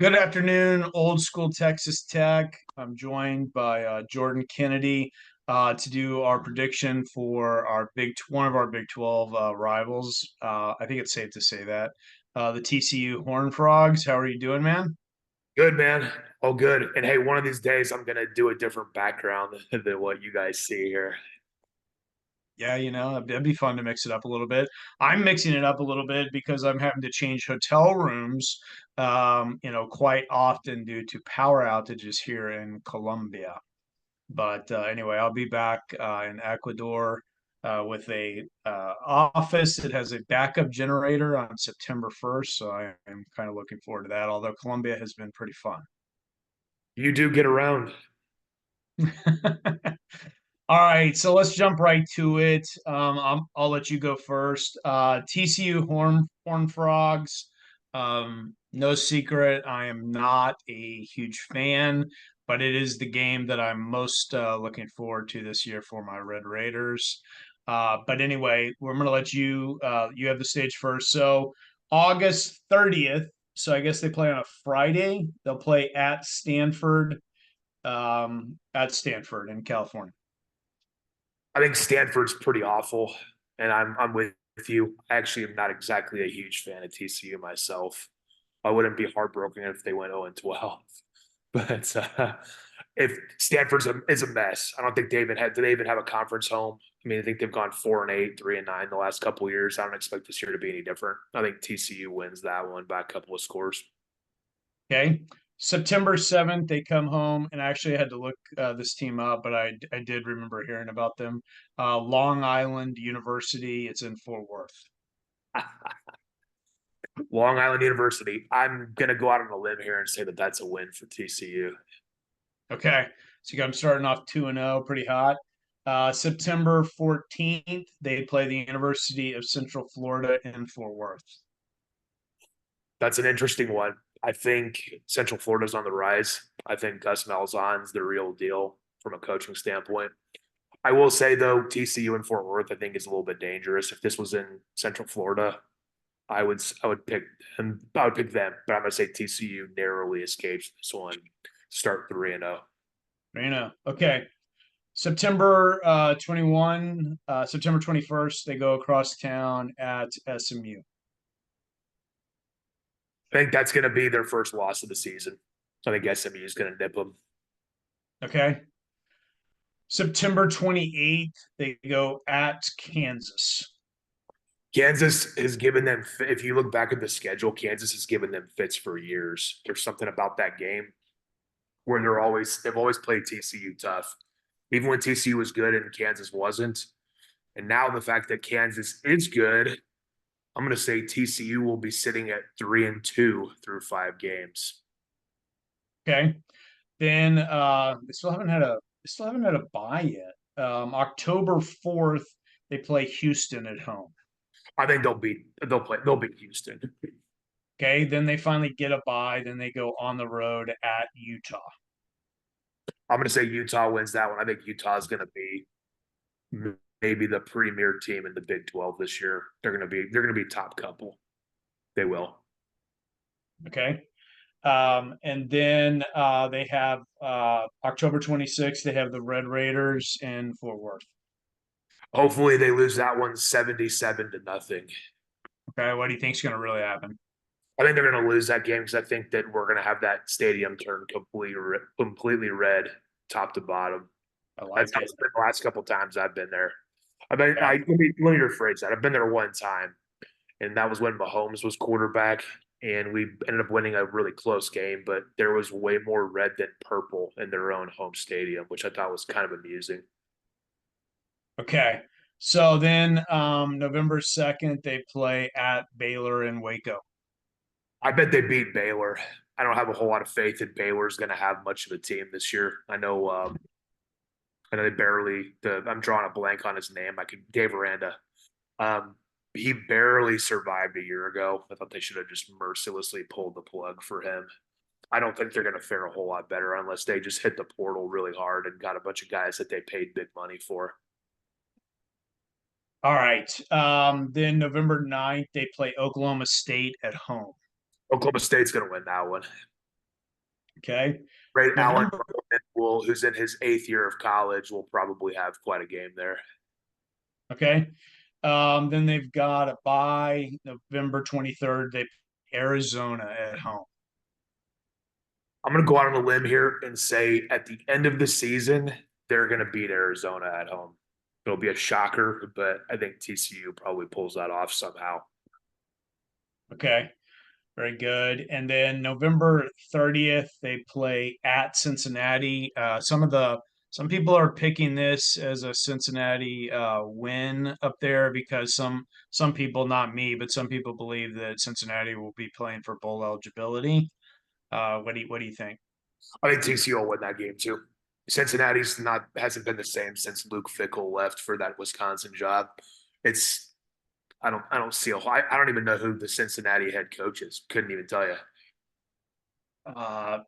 Good afternoon, old school Texas Tech. I'm joined by Jordan Kennedy to do our prediction for one of our Big 12 rivals. I think it's safe to say that the TCU Horned Frogs. How are you doing, man? Good, man. All good. And hey, one of these days I'm gonna do a different background than what you guys see here. Yeah, that'd be fun to mix it up a little bit. I'm mixing it up a little bit because I'm having to change hotel rooms, quite often due to power outages here in Colombia. But anyway, I'll be back in Ecuador with a office that has a backup generator on September 1st. So I am kind of looking forward to that, although Colombia has been pretty fun. You do get around. All right, so let's jump right to it. I'll let you go first. TCU Horn Frogs. No secret, I am not a huge fan, but it is the game that I'm most looking forward to this year for my Red Raiders. But anyway, we're going to let you you have the stage first. So August 30th. So I guess they play on a Friday. They'll play at Stanford in California. I think Stanford's pretty awful, and I'm with you. I actually am not exactly a huge fan of TCU myself. I wouldn't be heartbroken if they went 0 and 12. But if is a mess, I don't think they even had. Do they even have a conference home? I mean, I think they've gone 4-8, 3-9 the last couple of years. I don't expect this year to be any different. I think TCU wins that one by a couple of scores. Okay. September 7th, they come home, and I actually had to look this team up, but I did remember hearing about them. Long Island University, it's in Fort Worth. Long Island University. I'm gonna go out on a limb here and say that that's a win for TCU. Okay. So I'm starting off 2-0, pretty hot. September 14th, they play the University of Central Florida in Fort Worth. That's an interesting one. I think Central Florida's on the rise. I think Gus Malzahn's the real deal from a coaching standpoint. I will say though, TCU in Fort Worth, I think is a little bit dangerous. If this was in Central Florida, I would pick them. I would pick them, but I'm gonna say TCU narrowly escapes this one. Start 3-0. Okay. September 21, September 21st, they go across town at SMU. I think that's gonna be their first loss of the season. I think SMU is gonna nip them. Okay. September 28th, they go at Kansas. Kansas has given them, if you look back at the schedule, Kansas has given them fits for years. There's something about that game where they've always played TCU tough, even when TCU was good and Kansas wasn't. And now the fact that Kansas is good, I'm going to say TCU will be sitting at 3-2 through 5 games. Okay. Then they still haven't had a bye yet. October 4th, they play Houston at home. I think they'll beat Houston. Okay. Then they finally get a bye. Then they go on the road at Utah. I'm going to say Utah wins that one. I think Utah is going to be maybe the premier team in the Big 12 this year. They're going to be top couple. They will. Okay. And then they have October 26th, they have the Red Raiders in Fort Worth. Hopefully they lose that one 77-0. Okay. What do you think is going to really happen? I think they're going to lose that game because I think that we're going to have that stadium turn completely red, top to bottom. I That's like how it. it's been the last couple of times I've been there. Let me rephrase that. I've been there one time, and that was when Mahomes was quarterback, and we ended up winning a really close game. But there was way more red than purple in their own home stadium, which I thought was kind of amusing. Okay. So then November 2nd, they play at Baylor in Waco. I bet they beat Baylor. I don't have a whole lot of faith that Baylor's going to have much of a team this year. I know they barely. I'm drawing a blank on his name. Dave Aranda. Um, he barely survived a year ago. I thought they should have just mercilessly pulled the plug for him. I don't think they're going to fare a whole lot better unless they just hit the portal really hard and got a bunch of guys that they paid big money for. All right. Then November 9th, they play Oklahoma State at home. Oklahoma State's going to win that one. Okay. Great Allen November. who's in his 8th year of college, will probably have quite a game there. Okay. Then they've got a bye November 23rd. They play Arizona at home. I'm going to go out on a limb here and say at the end of the season, they're going to beat Arizona at home. It'll be a shocker, but I think TCU probably pulls that off somehow. Okay. Very good. And then November 30th, they play at Cincinnati. Some people are picking this as a Cincinnati win up there because some people, not me, but some people believe that Cincinnati will be playing for bowl eligibility. What do you think? I think TCU will win that game too. Cincinnati's not hasn't been the same since Luke Fickell left for that Wisconsin job. It's I don't see a whole I don't even know who the Cincinnati head coach is. Couldn't even tell you.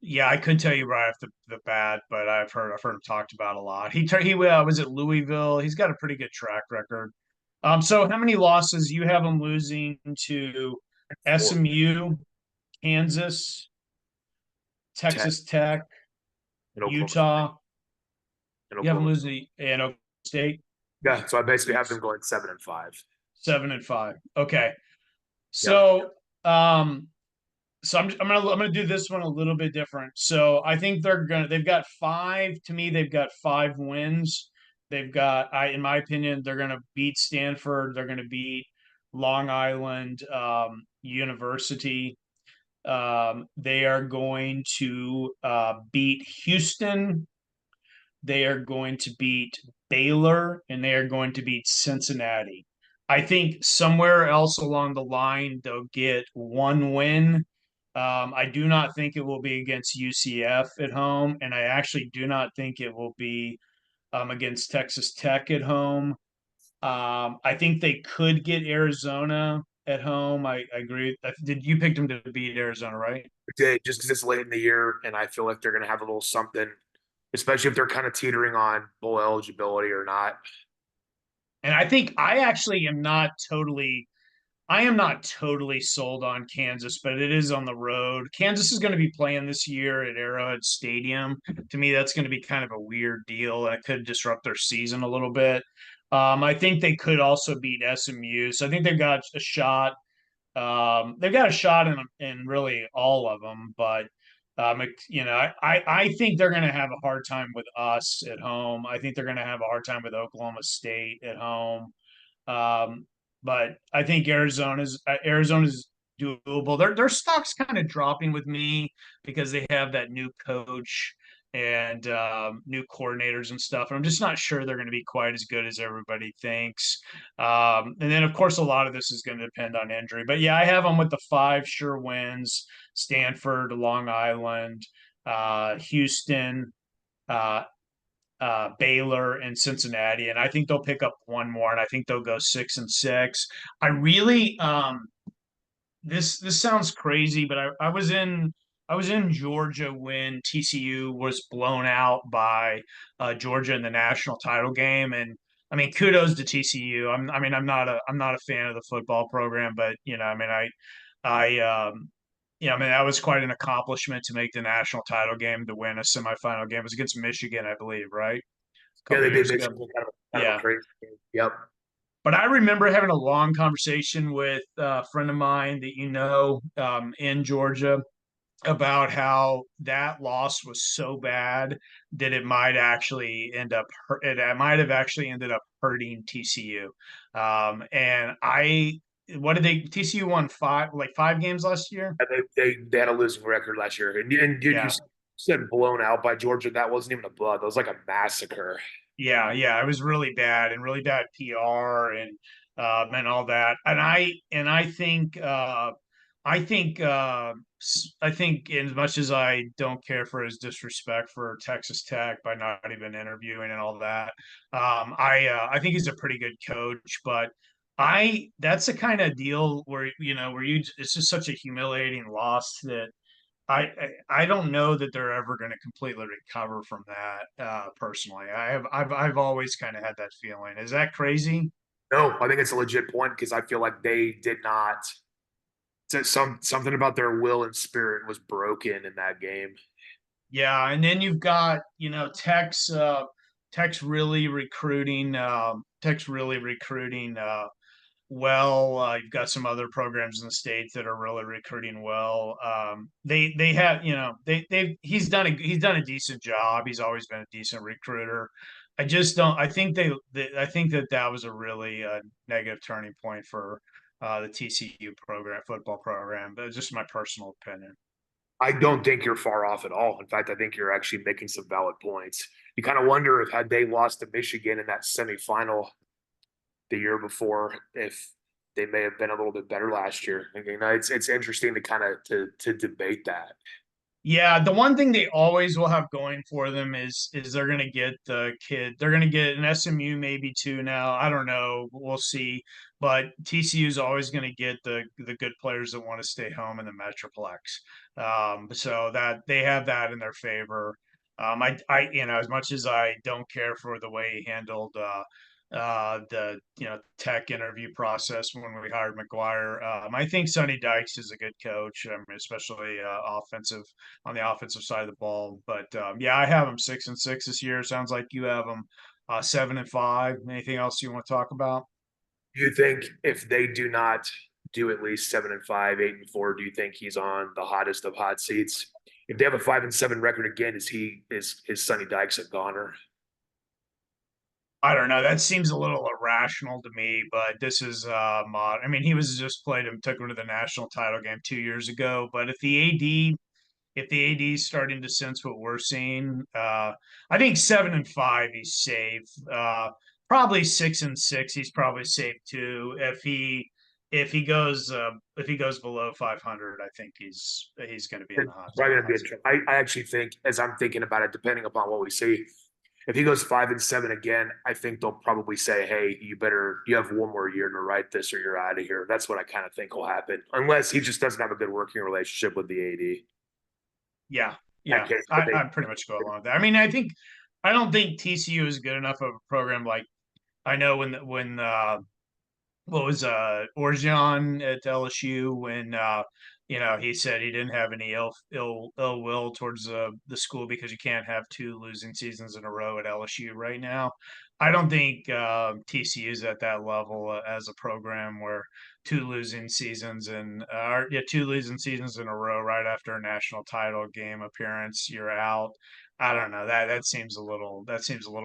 Yeah, I couldn't tell you right off the bat, but I've heard him talked about a lot. He was at Louisville. He's got a pretty good track record. So how many losses you have him losing to Four, SMU, Kansas, 10 Texas Tech, in Oklahoma State. Utah? In You have them Oklahoma State. losing in Oklahoma State, Yeah, so I basically have them going 7-5. 7-5. Okay, Yep. so um, I'm gonna do this one a little bit different. So I think they've got five. To me, they've got 5 wins. They've got in my opinion, they're gonna beat Stanford. They're gonna beat Long Island University. They are going to beat Houston. They are going to beat Baylor, and they are going to beat Cincinnati. I think somewhere else along the line they'll get 1 win. I do not think it will be against UCF at home, and I actually do not think it will be against Texas Tech at home. I think they could get Arizona at home. I agree. Did you pick them to beat Arizona, right? Did just because it's late in the year, and I feel like they're going to have a little something, especially if they're kind of teetering on bowl eligibility or not. And I think I am not totally sold on Kansas, but it is on the road. Kansas is going to be playing this year at Arrowhead Stadium. To me, that's going to be kind of a weird deal, and it could disrupt their season a little bit. I think they could also beat SMU, so I think they've got a shot. They've got a shot in really all of them, but I think they're going to have a hard time with us at home. I think they're going to have a hard time with Oklahoma State at home. Um, but I think Arizona's doable. Their stock's kind of dropping with me because they have that new coach and new coordinators and stuff. And I'm just not sure they're going to be quite as good as everybody thinks. And then, of course, a lot of this is going to depend on injury. But yeah, I have them with the 5 sure wins: Stanford, Long Island, Houston, uh, Baylor and Cincinnati, and I think they'll pick up one more, and I think they'll go 6-6. I really this sounds crazy, but I was in Georgia when TCU was blown out by Georgia in the national title game, and I mean kudos to TCU. I'm not a fan of the football program, but I mean that was quite an accomplishment to make the national title game, to win a semifinal game. It was against Michigan, I believe, right? A Yeah, couple they beat years ago. Michigan kind of a Yeah. crazy game. Yep. But I remember having a long conversation with a friend of mine that in Georgia about how that loss was so bad that it might have actually ended up hurting TCU. And what did they TCU won 5 games last year? They had a losing record last year, and you Yeah. said blown out by Georgia. That wasn't even a blood. That was like a massacre. Yeah, yeah, it was really bad and really bad PR and all that. And I think as much as I don't care for his disrespect for Texas Tech by not even interviewing and all that, I think he's a pretty good coach. But I that's the kind of deal where it's just such a humiliating loss that I don't know that they're ever going to completely recover from that. Personally, I've always kind of had that feeling. Is that crazy? No, I think it's a legit point because I feel like they did not. Something about their will and spirit was broken in that game. Yeah, and then you've got, Tech's really recruiting Tech's really recruiting well. You've got some other programs in the state that are really recruiting well. They have, he's done a decent job. He's always been a decent recruiter. I just don't. I think that that was a really negative turning point for the TCU program, football program. But it's just my personal opinion. I don't think you're far off at all. In fact, I think you're actually making some valid points. You kind of wonder if had they lost to Michigan in that semifinal the year before, if they may have been a little bit better last year. And, it's interesting to kind of to debate that. Yeah, the one thing they always will have going for them is they're gonna get the kid. They're gonna get an SMU, maybe two now. I don't know. We'll see. But TCU is always gonna get the good players that want to stay home in the Metroplex. So that they have that in their favor. As much as I don't care for the way he handled the Tech interview process when we hired McGuire. I think Sonny Dykes is a good coach, especially offensive on the offensive side of the ball. But yeah, I have them 6-6 this year. Sounds like you have them 7-5. Anything else you want to talk about? Do you think if they do not do at least 7-5, 8-4, do you think he's on the hottest of hot seats? If they have a 5-7 record again, is Sonny Dykes a goner? I don't know. That seems a little irrational to me, but this is mod. I mean, he was just played him, took him to the national title game 2 years ago. But if the AD is starting to sense what we're seeing, I think 7-5 he's safe. Probably 6-6 he's probably safe too. If he goes below 500, I think he's going to be in It's the hot probably going to hot be. seat. I actually think, as I'm thinking about it, depending upon what we see, if he goes 5-7 again, I think they'll probably say, "Hey, you have one more year to write this, or you're out of here." That's what I kind of think will happen, unless he just doesn't have a good working relationship with the AD. Yeah, In that yeah. case, but I pretty much go along with that. I mean, I don't think TCU is good enough of a program. Like I know when what was Orgeon at LSU when he said he didn't have any ill will towards the school because you can't have two losing seasons in a row at LSU right now. I don't think TCU is at that level as a program where two losing seasons in a row right after a national title game appearance, you're out. I don't know, that seems a little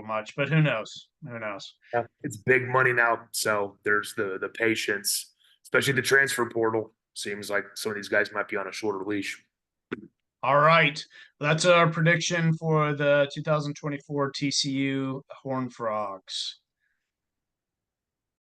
much, but who knows? Who knows? yeah, it's big money now, so there's the patience, especially the transfer portal. Seems like some of these guys might be on a shorter leash. All right. That's our prediction for the 2024 TCU Horned Frogs.